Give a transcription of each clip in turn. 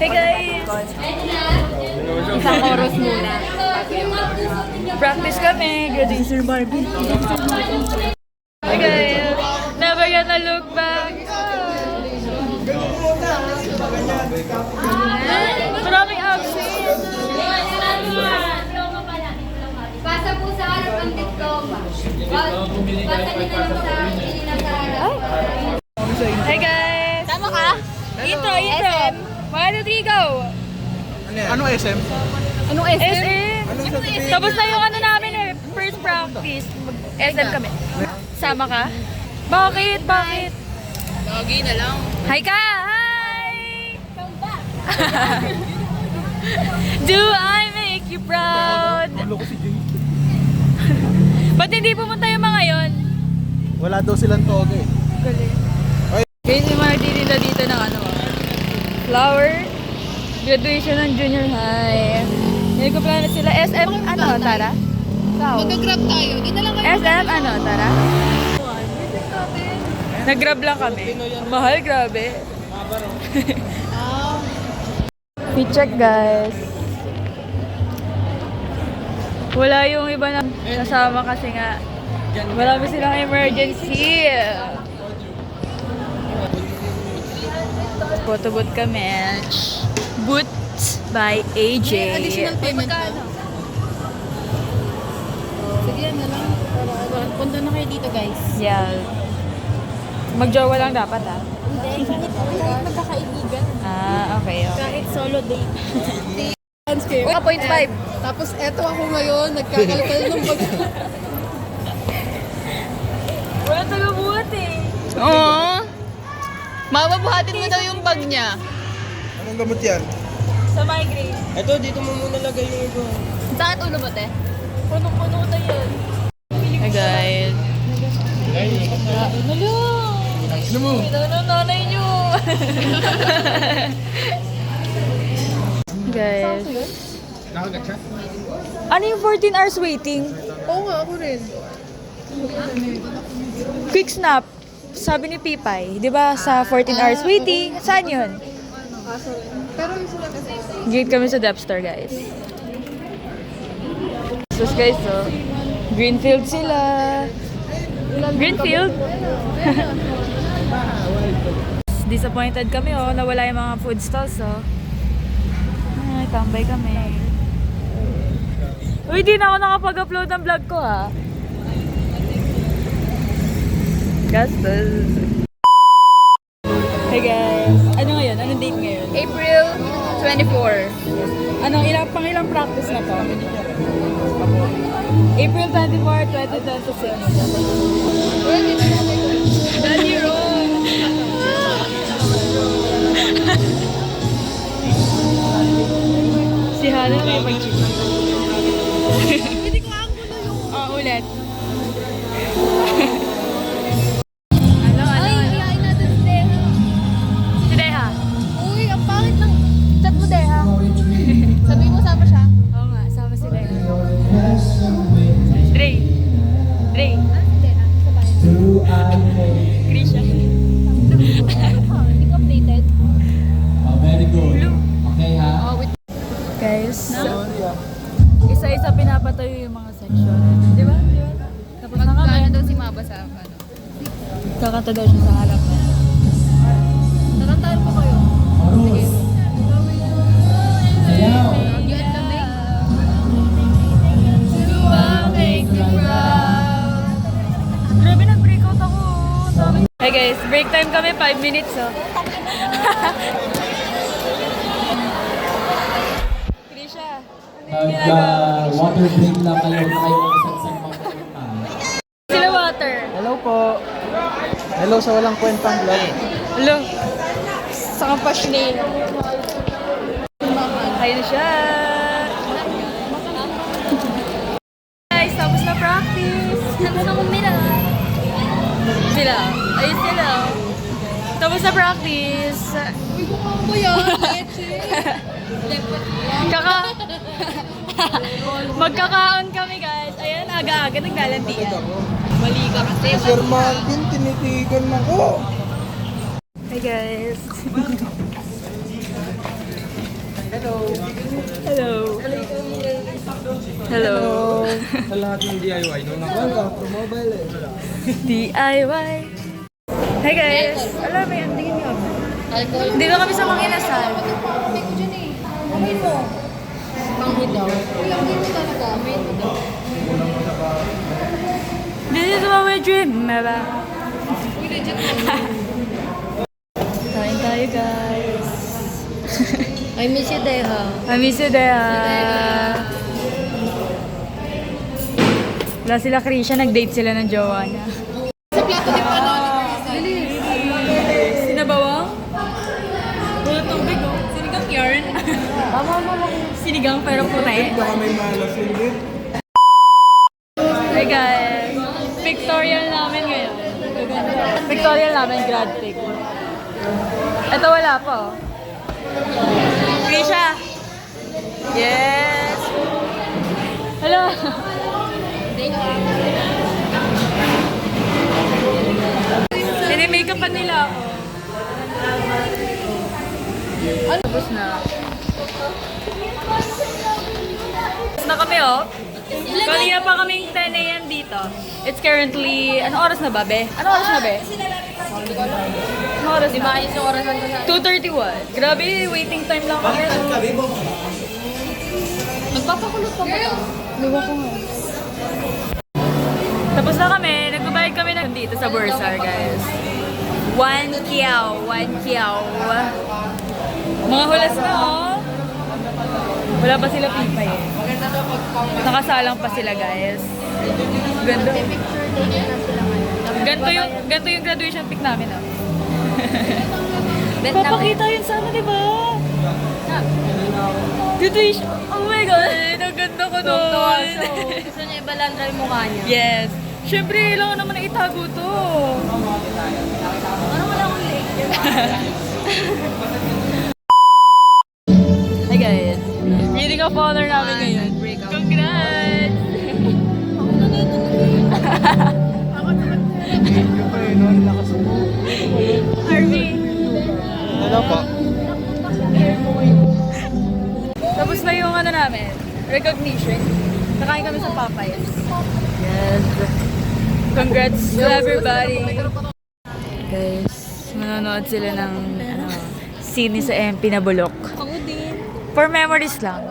Hey guys! Isang chorus muna. Practice kami. Graduation Barbie. Hey guys! Never gonna look back. Maraming absent. Pasa po sa harap ang diploma. Pasa niyo na lang sa harap. Hey guys! Tama ka? Intro! 1, 2, 3, go! Anong SM? Anong SM? SM! Tapos na yung ano namin eh, first practice. SM kami. Sama ka? Bakit? Bakit? Lagi na lang. Hi ka! Hi! Do I make you proud? Ba't hindi pumunta yung mga yon? Wala daw silang toga eh. Galing. Guys, yung mga dito dito ng ano, flower, graduation ng junior high. Hindi ko plano sila. SM, ano, Tara? Ikaw? Mag-grab tayo. Di na lang kayo. SM, ano, Tara? Nag-grab lang kami. Mahal, grabe. We check, guys. Wala yung iba na kasama kasi nga marami silang emergency. Photobooth kami. Boots by AJ. Additional payment pa. Sige, yan na lang. Punta na kayo dito, guys. Yeah. Magjowa lang dapat ah. Hindi, kahit magkakaibigan. Ah, okay. Kahit solo date. Oh, 0.5. Tapos eto ako ngayon, nagkakalkal ng bag. Wala tagabuhat eh. Oo. Mababuhatin mo daw yung bag niya. Anong gamot yan? Sa migraine. Ito, dito mo muna lagay yung iba. Saan ulo mo, te? Puno-puno na yan. Hey guys. Hello! Ano mo? Ito na nanay nyo. Guys. Nakagat siya? Ano yung 14 hours waiting? Oo nga, ako rin. Quick snap. Sabi ni Pipay, di ba sa 14 hours waiting, saan yun? Pero yung sila kasi. Gate kami sa Dep Store, guys. So guys, so, Greenfield sila. Greenfield? Disappointed kami, oh. Nawala yung mga food stalls, oh. Ay, tambay kami. Uy, di na ako nakapag-upload ng vlog ko, ha. Gastos. Hey guys, ano ngayon? Anong date ngayon? April 24. Ilang practice na to? April 24, 2026. Daddy Ron. Si Hana may pag-chicken. Hindi ko ang gulo yung... Ulit. Ay, iyain natin si Deha. Si Deha. Uy, ang pangit ng chat mo, Deha. Sabi mo sama siya. Oo nga, sama si Deha. Dre. Dre. Ano si Deha? Sa bahay. Krisha. Hindi ko updated. Very good. Okay ha? Oh, wait. Guys, isa-isa pinapatayo yung mga section. Di ba? Di ba? Tapos na kami. Magkano daw si Maba sa ano? Kakanta daw siya sa harap. Takantahan ko kayo. Sige. Ayaw. You and the make. Grabe, nag-breakout ako. Hey guys, break time kami, 5 minutes oh. Krisha, ano yung ginagawa? Water break lang kayo na kayo isang mga Sila water. Hello po. Hello sa walang kwentang vlog. Hello. Sa kampash nail. Ayun na siya. Guys, tapos na practice. Tapos na kumira. Sila. Ayun sila. Tapos na practice. Uy, kung ako yan. Leche. Magkakaon kami guys. Ayan, aga-aga naglalandian. Mali ka kasi. Sir Martin, tinitigan ako. Hey guys. Hello. Sa lahat ng DIY, no? Welcome to mobile eh. DIY. Hey guys! Alam mo yan, tingin niyo. Dito kami sa mga inasal. May ko dyan eh. Amin mo. Pangit daw. Ilang dito talaga. Amin mo daw. This is what we dream about. Kain tayo guys. I miss you, Deha. I miss you there. Wala sila Krisha, nag-date sila ng jowa niya. Sa plato din pa noon. Sinabawang? Wala tubig oh. Sinigang yarn. Sinigang pero puti. Baka may malas hindi. Hey guys, pictorial namin ngayon. Pictorial namin, grad pic. Ito wala pa oh. Krisha! Yes! Hello! Ini-makeup pa nila ako. Ano? Tapos na. Tapos na kami oh. Kanina pa kaming 10 a.m. dito. It's currently, ano oras na ba, be? Ano oras na, be? Ano oras na? Maayos yung orasan ko sa... 2:31. Grabe, waiting time lang kami. Magpapakulot pa ba ito? Luwa ko nga. Tapos na kami, nagbabayad kami na dito sa Bursar, guys. 1 kiaw, 1 kiaw. Mga hulas na, oh. Wala pa sila pipay eh. Nakasalang pa sila, guys. Ganda. Ganto yung graduation pic namin, oh. Papakita yun sana, di ba? Graduation. Oh my God, ang ganda ko doon. Gusto niya ibalandra yung mukha niya. Yes. Siyempre, kailangan naman na itago to. Ano wala akong leg? Hi guys. Reading of honor namin ngayon. Congrats! Medyo pa eh, no? Lakas mo. Harvey. Ano pa? Tapos na yung ano namin, recognition. Nakain kami sa Papayas. Yes. Congrats to everybody. Guys, manonood sila ng sine sa MP na Bulok. Ako din. For memories lang.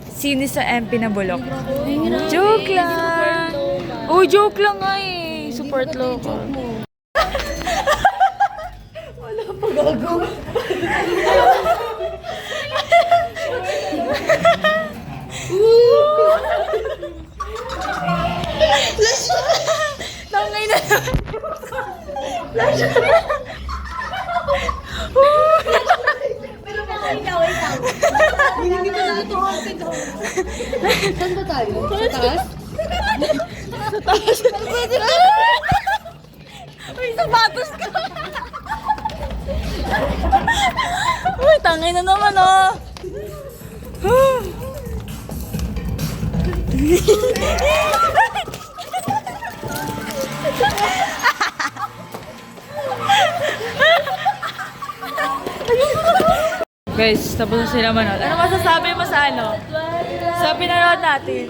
Sine sa MP na Bulok. Joke lang. Oh, joke lang nga eh. Support local. Wala pa gago. Tangay na naman. Saan ba tayo? Sa taas? Sa taas. Uy, sapatos ka. Uy, tangay na naman oh. Guys, tapos na sila manood. Ano masasabi mo sa ano? Sa pinanood natin?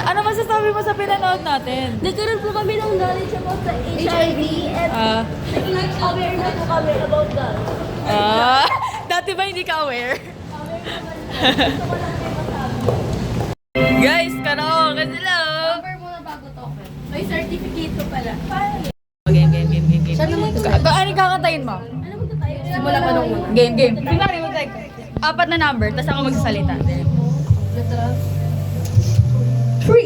Ano masasabi mo sa pinanood natin? Nagkaroon po kami ng knowledge about the HIV and naging aware na po kami about that. Dati ba hindi ka aware? Guys, karaoke sila oh. Number muna bago token. May certificate ko pala. Game. Saan naman ito? Ano kakantayin mo? Ano mo tayo? Simula pa nung muna. Game. Kunwari, apat na number, tapos ako magsasalita. 3, 4,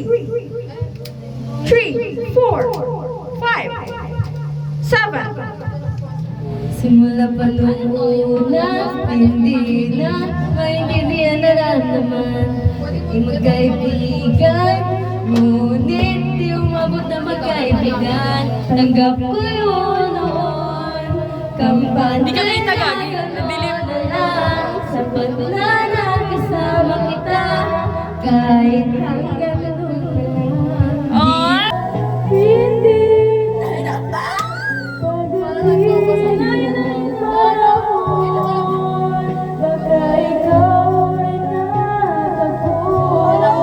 5, 7. Simula pa nung una, hindi na maintindihan na lang naman. Di magkaibigan, ngunit di umabot na magkaibigan. Tanggap ko yun noon, kampanya Di ka may tagag, na lang. Sapat na kasama kita, kahit hanggang doon ka lang. Oh! Hindi Baka ikaw ay natagpuan.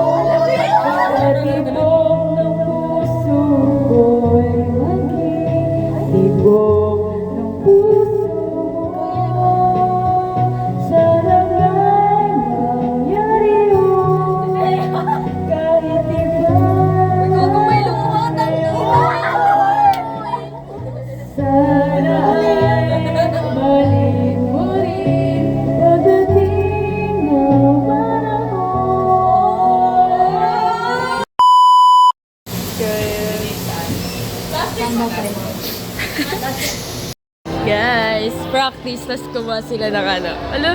Guys, practice. Tapos kumuha sila ng ano. Alo?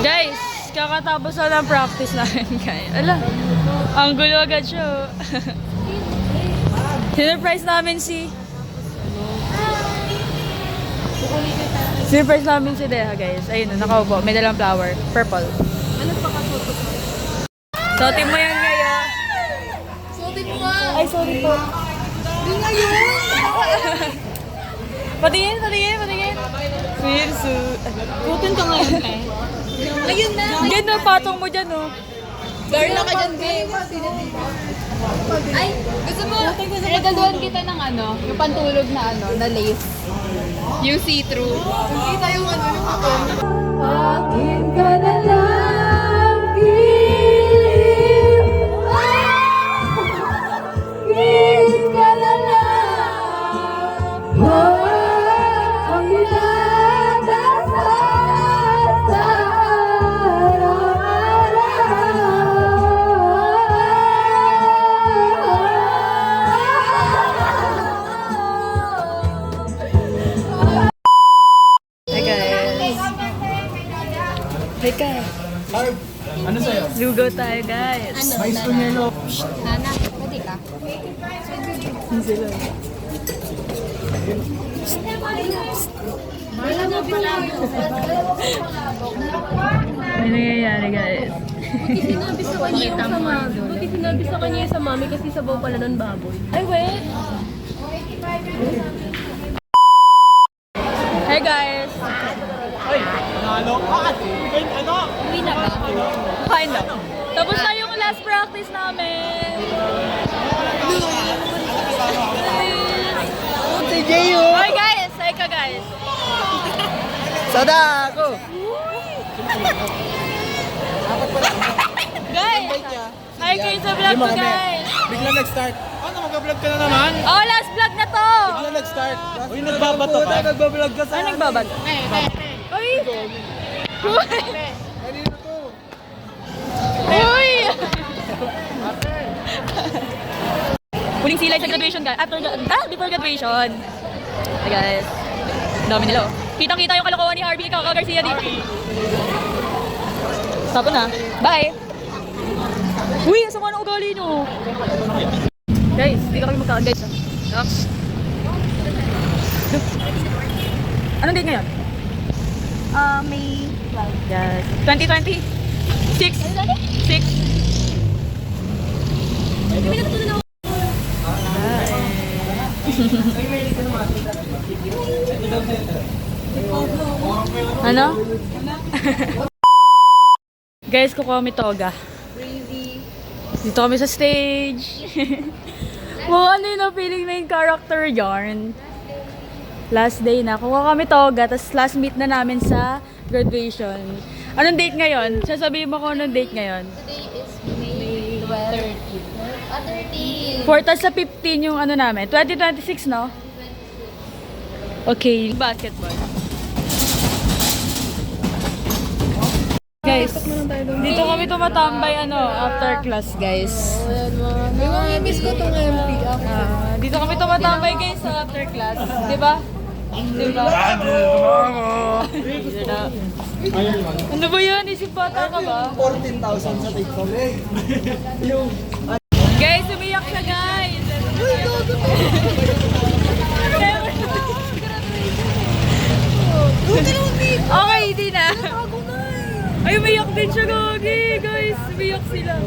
Guys, kakatapos na ng practice namin, guys. Ala, ang gulo agad siya. Sinurprise namin si... Sinurprise namin si Deha, guys. Ayun, nakaupo. May dalang flower. Purple. Suotin mo yan ngayon. Suotin mo nga. Ay, sorry po. Di ngayon. Patingin. Swirsu. Suotin ka ngayon, eh. Ayun na. Diyan na, patong mo dyan, oh. Girl na ka dyan, babe. Ay, gusto mo, regaluhan kita ng ano, yung pantulog na ano, na lace. Yung see-through. Kita yung ano, yung akin. Akin ka na lang, give ka na lang. Ang inadasal sa araw-araw. Hi, guys. Hi, guys. Ano sa'yo? Lugaw tayo, guys. Mais con yelo. Nana, pwede ka? Ano nangyayari, guys? Sinabi sa kanya yung sa mami. Buti sinabi sa kanya yung sa mami kasi sabaw pala ng baboy. Ay, wait. Hey, guys. Uwi na ba? Kind of. Tapos na yung last practice namin. Si Jeyo! Hi, guys. Hi ka, guys. Sada ako! Guys. Hi kayo sa vlog ko, guys. Bigla nag-start. Ano, mag-vlog ka na naman? Oh, last vlog na to. Bigla nag-start. Uy, nagbabato ka? Nagbablog ka sa... Ay, nagbabago. Uy. Kanino to? Uy. Huling silay sa graduation, guys. Before graduation. Hey, guys. Ang dami nila, oh. Kitang-kita yung kalokohan ni Harvey. Ikaw, Garcia dito. Tapos na. Bye. Uy, ang sama ng ugali nyo. Guys, hindi ka kami magkaan, guys. Anong date ngayon? May 12. Yes. 2020? 6? 6? Ano? Guys, kukuha kami toga. Dito kami sa stage. Ano yun, feeling main character yarn. Last day na. Kukuha kami toga, tapos last meet na namin sa graduation. Anong date ngayon? Sasabihin mo ko anong date ngayon. Today is May 12. 13. 4 tas sa 15 yung ano namin. 2026, no? Okay. Basketball. Guys, dito kami tumatambay after class, guys. Miss ko itong MP. Dito kami tumatambay, guys, sa after class. Diba? Diba? Ano ba yan? Isip bata ka ba? 14,000 sa TikTok. Guys, umiyak siya, guys! Okay, hindi na. Ay, umiyak din siya, gagi! Guys, umiyak sila.